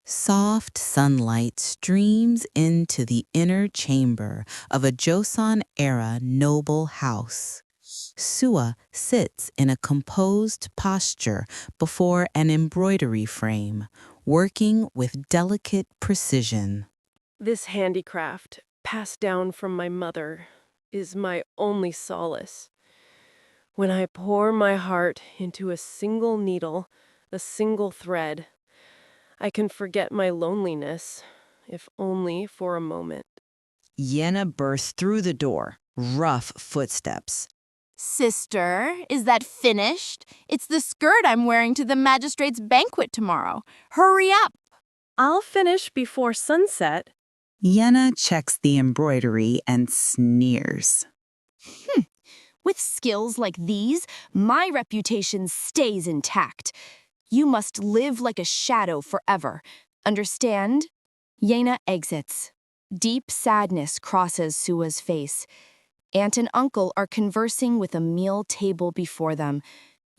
Soft sunlight streams into the inner chamber of a Joseon-era noble house. Sua sits in a composed posture before an embroidery frame, working with delicate precision. This handicraft, passed down from my mother, is my only solace. When I pour my heart into a single needle, a single thread, I can forget my loneliness, if only for a moment. Yenna bursts through the door, rough footsteps. Sister, is that finished? It's the skirt I'm wearing to the magistrate's banquet tomorrow. Hurry up! I'll finish before sunset. Yenna checks the embroidery and sneers. With skills like these, my reputation stays intact. You must live like a shadow forever. Understand? Yena exits. Deep sadness crosses Sua's face. Aunt and uncle are conversing with a meal table before them.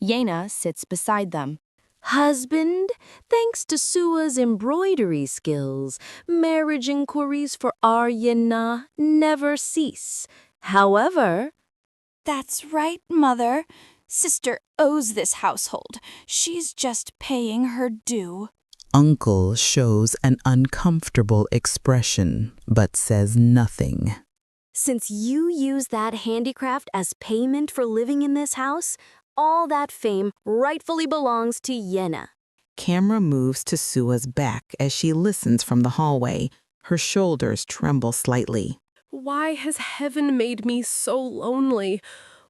Yena sits beside them. Husband, thanks to Sua's embroidery skills, marriage inquiries for Aryana never cease. However, That's right, Mother. Sister owes this household. She's just paying her due. Uncle shows an uncomfortable expression, but says nothing. since you use that handicraft as payment for living in this house, all that fame rightfully belongs to Yenna. Camera moves to Sua's back as she listens from the hallway. Her shoulders tremble slightly. Why has heaven made me so lonely?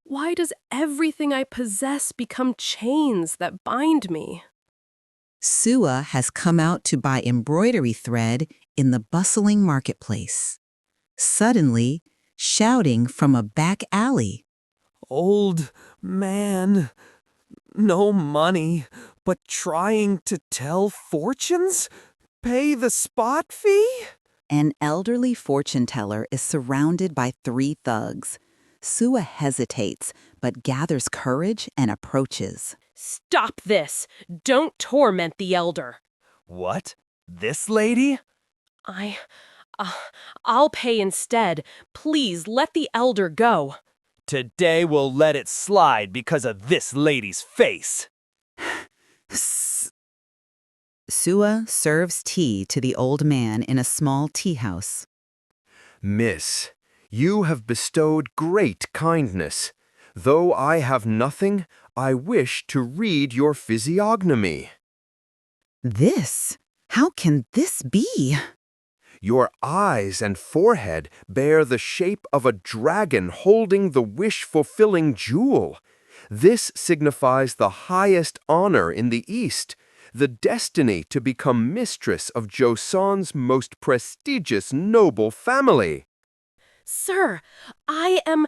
Why does everything I possess become chains that bind me? Sua has come out to buy embroidery thread in the bustling marketplace. Suddenly, shouting from a back alley. Old man, no money, but trying to tell fortunes? Pay the spot fee? An elderly fortune teller is surrounded by 3 thugs. Sua hesitates, but gathers courage and approaches. Stop this! Don't torment the elder. What? This lady? I'll pay instead. Please let the elder go. Today we'll let it slide because of this lady's face. Sua serves tea to the old man in a small tea house. Miss, you have bestowed great kindness. Though I have nothing, I wish to read your physiognomy. This? How can this be? Your eyes and forehead bear the shape of a dragon holding the wish-fulfilling jewel. This signifies the highest honor in the East, the destiny to become mistress of Joseon's most prestigious noble family. Sir, I am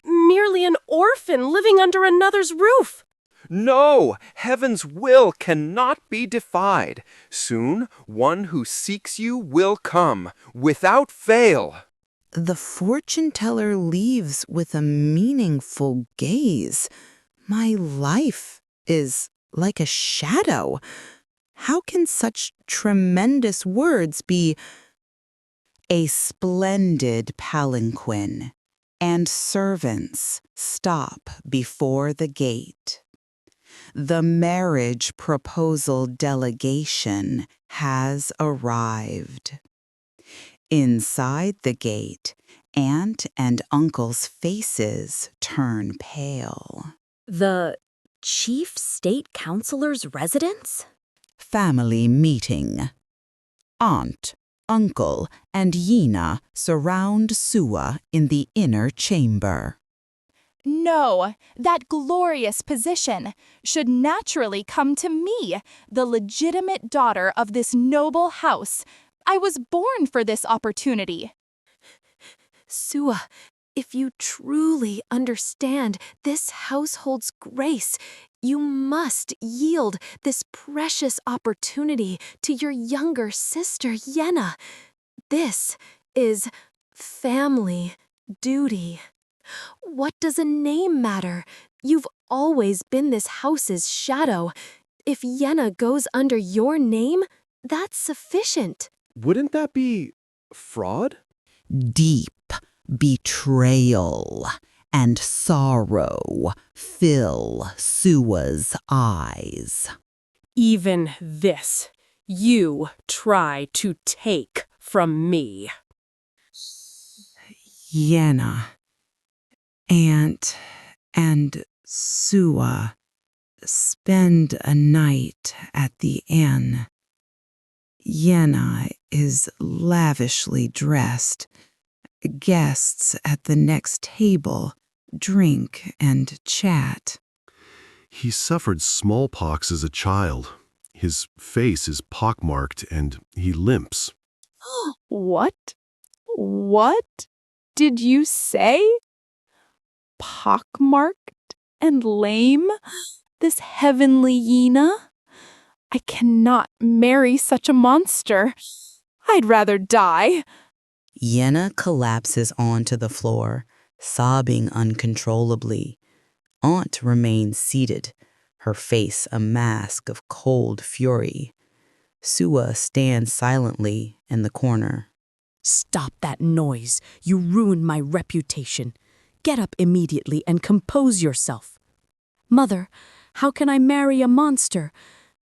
merely an orphan living under another's roof. No, heaven's will cannot be defied. Soon, one who seeks you will come, without fail. The fortune teller leaves with a meaningful gaze. My life is like a shadow. How can such tremendous words be? A splendid palanquin and servants stop before the gate. The marriage proposal delegation has arrived. Inside the gate, aunt and uncle's faces turn pale. The chief state counselor's residence? Family meeting. Aunt, uncle, and Yena surround Sua in the inner chamber. No, that glorious position should naturally come to me, the legitimate daughter of this noble house. I was born for this opportunity. Sua, if you truly understand this household's grace, you must yield this precious opportunity to your younger sister, Yenna. This is family duty. What does a name matter? You've always been this house's shadow. If Yenna goes under your name, That's sufficient. Wouldn't that be fraud? Deep betrayal and sorrow fill Sua's eyes. Even this you try to take from me. Yenna, Aunt, and Sua spend a night at the inn. Yenna is lavishly dressed. Guests at the next table drink and chat. He suffered smallpox as a child. His face is pockmarked and he limps. What? What did you say? Pockmarked and lame? This heavenly Yena? I cannot marry such a monster. I'd rather die. Yenna collapses onto the floor, sobbing uncontrollably. Aunt remains seated, her face a mask of cold fury. Sua stands silently in the corner. Stop that noise. You ruined my reputation. Get up immediately and compose yourself. Mother, how can I marry a monster?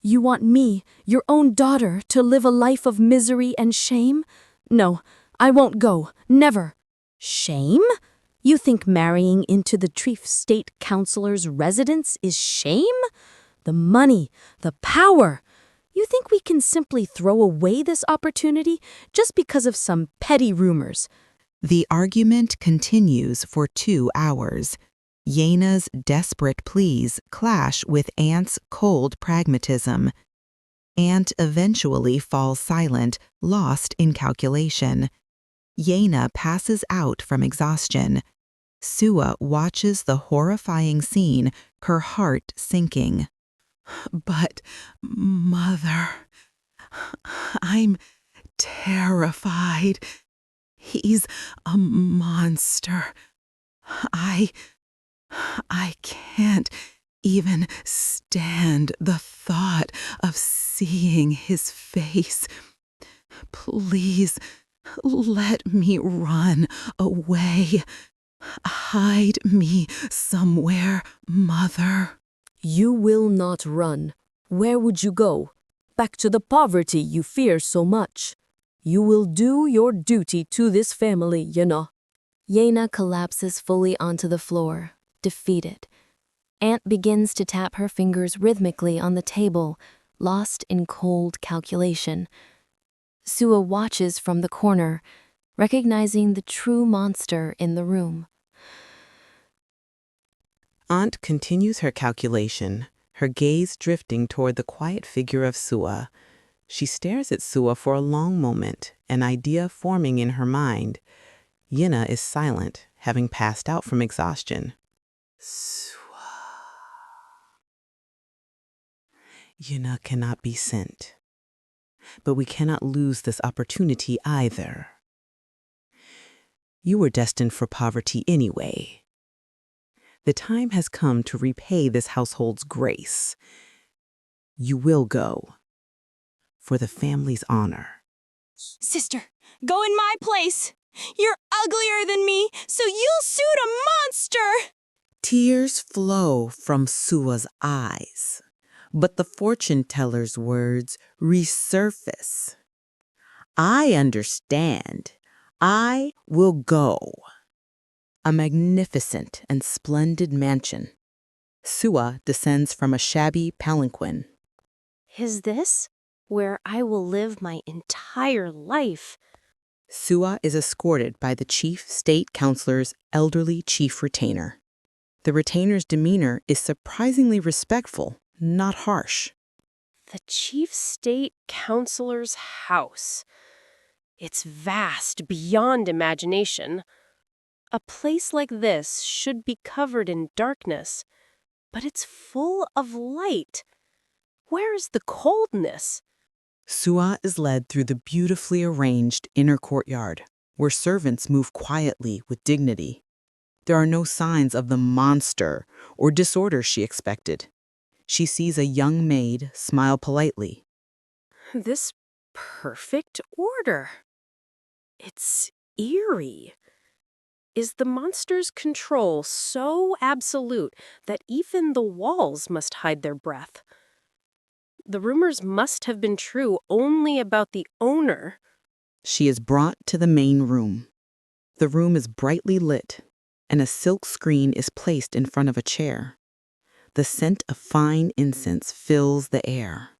You want me, your own daughter, to live a life of misery and shame? No, I won't go. Never. Shame? You think marrying into the chief state counselor's residence is shame? The money, the power. You think we can simply throw away this opportunity just because of some petty rumors? The argument continues for 2 hours. Yena's desperate pleas clash with Aunt's cold pragmatism. Aunt eventually falls silent, lost in calculation. Yena passes out from exhaustion. Sua watches the horrifying scene, her heart sinking. But, Mother, I'm terrified. He's a monster. I can't even stand the thought of seeing his face. Please, let me run away. Hide me somewhere, Mother. You will not run. Where would you go? Back to the poverty you fear so much. You will do your duty to this family, Yena. Yena collapses fully onto the floor, defeated. Aunt begins to tap her fingers rhythmically on the table, lost in cold calculation. Sua watches from the corner, recognizing the true monster in the room. Aunt continues her calculation, her gaze drifting toward the quiet figure of Sua. She stares at Sua for a long moment, an idea forming in her mind. Yena is silent, having passed out from exhaustion. Sua. Yena cannot be sent. But we cannot lose this opportunity either. You were destined for poverty anyway. The time has come to repay this household's grace. You will go. For the family's honor. Sister, go in my place. You're uglier than me, so you'll suit a monster. Tears flow from Sua's eyes, but the fortune teller's words resurface. I understand. I will go. A magnificent and splendid mansion. Sua descends from a shabby palanquin. Is this where I will live my entire life? Sua is escorted by the chief state counselor's elderly chief retainer. The retainer's demeanor is surprisingly respectful, not harsh. The chief state counselor's house. It's vast beyond imagination. A place like this should be covered in darkness, but it's full of light. Where is the coldness? Sua is led through the beautifully arranged inner courtyard, where servants move quietly with dignity. There are no signs of the monster or disorder she expected. She sees a young maid smile politely. This perfect order. It's eerie. Is the monster's control so absolute that even the walls must hide their breath? The rumors must have been true only about the owner. She is brought to the main room. The room is brightly lit, and a silk screen is placed in front of a chair. The scent of fine incense fills the air.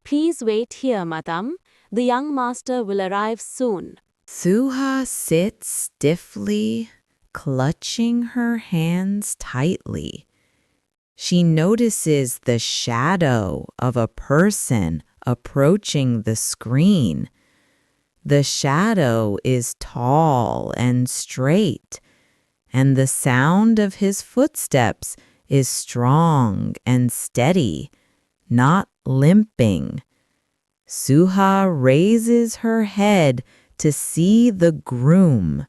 Please wait here, madam. The young master will arrive soon. Suha sits stiffly, clutching her hands tightly. She notices the shadow of a person approaching the screen. The shadow is tall and straight, and the sound of his footsteps is strong and steady, not limping. Suha raises her head to see the groom.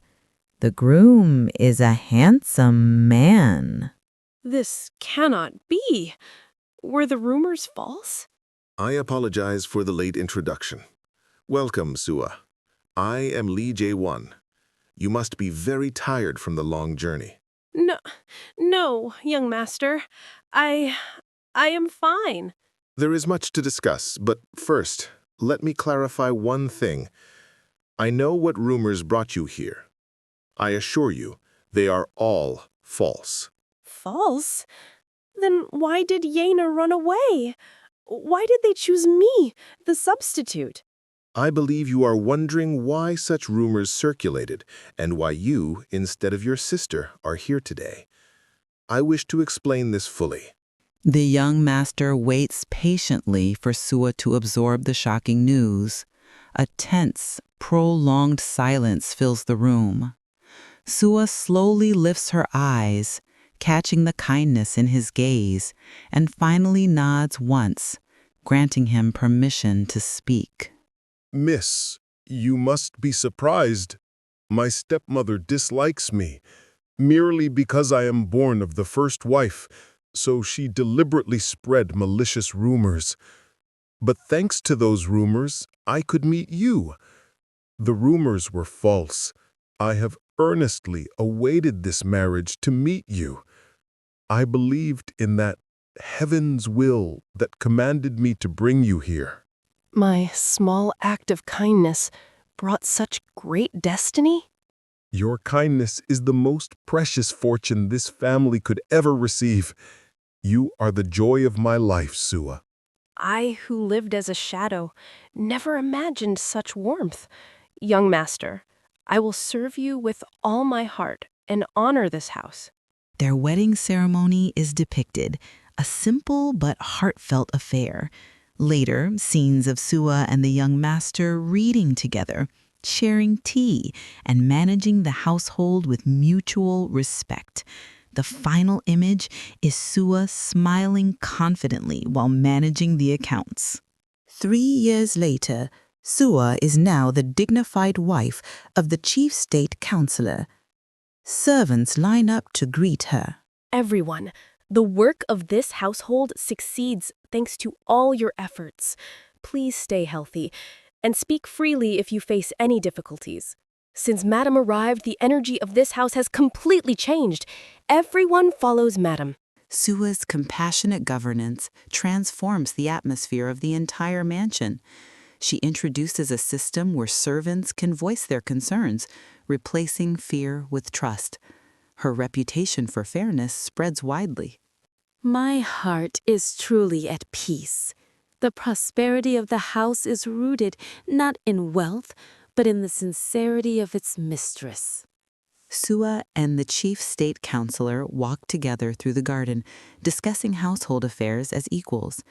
The groom is a handsome man. This cannot be. Were the rumors false? I apologize for the late introduction. Welcome, Sua. I am Lee Jae-won. You must be very tired from the long journey. No, young master. I am fine. There is much to discuss, but first, let me clarify one thing. I know what rumors brought you here. I assure you, they are all false. False? Then why did Yena run away? Why did they choose me, the substitute? I believe you are wondering why such rumors circulated and why you, instead of your sister, are here today. I wish to explain this fully. The young master waits patiently for Sua to absorb the shocking news. A tense, prolonged silence fills the room. Sua slowly lifts her eyes, catching the kindness in his gaze, and finally nods once, granting him permission to speak. Miss, you must be surprised. My stepmother dislikes me, merely because I am born of the first wife, so she deliberately spread malicious rumors. But thanks to those rumors, I could meet you. The rumors were false. I have earnestly awaited this marriage to meet you. I believed in that heaven's will that commanded me to bring you here. My small act of kindness brought such great destiny? Your kindness is the most precious fortune this family could ever receive. You are the joy of my life, Sua. I, who lived as a shadow, never imagined such warmth. Young master, I will serve you with all my heart and honor this house. Their wedding ceremony is depicted, a simple but heartfelt affair. Later, scenes of Sua and the young master reading together, sharing tea, and managing the household with mutual respect. The final image is Sua smiling confidently while managing the accounts. 3 years later, Sua is now the dignified wife of the chief state counselor. Servants line up to greet her. Everyone, the work of this household succeeds thanks to all your efforts. Please stay healthy and speak freely if you face any difficulties. Since Madam arrived, the energy of this house has completely changed. Everyone follows Madam. Sua's compassionate governance transforms the atmosphere of the entire mansion. She introduces a system where servants can voice their concerns, replacing fear with trust. Her reputation for fairness spreads widely. My heart is truly at peace. The prosperity of the house is rooted not in wealth, but in the sincerity of its mistress. Sua and the chief state counselor walk together through the garden, discussing household affairs as equals.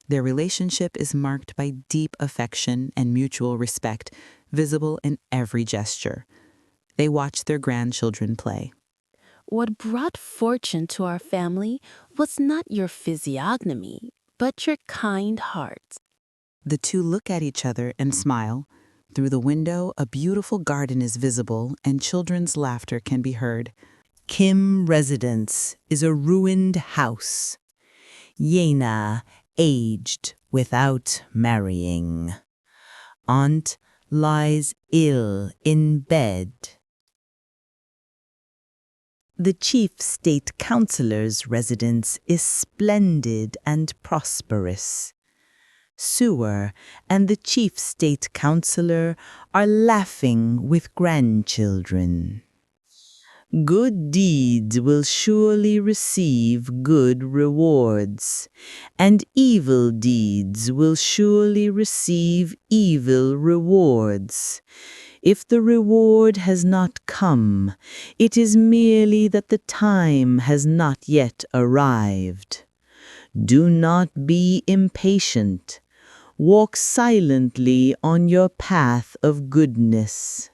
Their relationship is marked by deep affection and mutual respect, visible in every gesture. They watch their grandchildren play. What brought fortune to our family was not your physiognomy, but your kind heart. The two look at each other and smile. Through the window, a beautiful garden is visible and children's laughter can be heard. Kim Residence is a ruined house. Yena aged without marrying. aunt lies ill in bed. The chief state councilor's residence is splendid and prosperous. Sewer and the chief state councilor are laughing with grandchildren. Good deeds will surely receive good rewards, and evil deeds will surely receive evil rewards. If the reward has not come, it is merely that the time has not yet arrived. Do not be impatient. Walk silently on your path of goodness.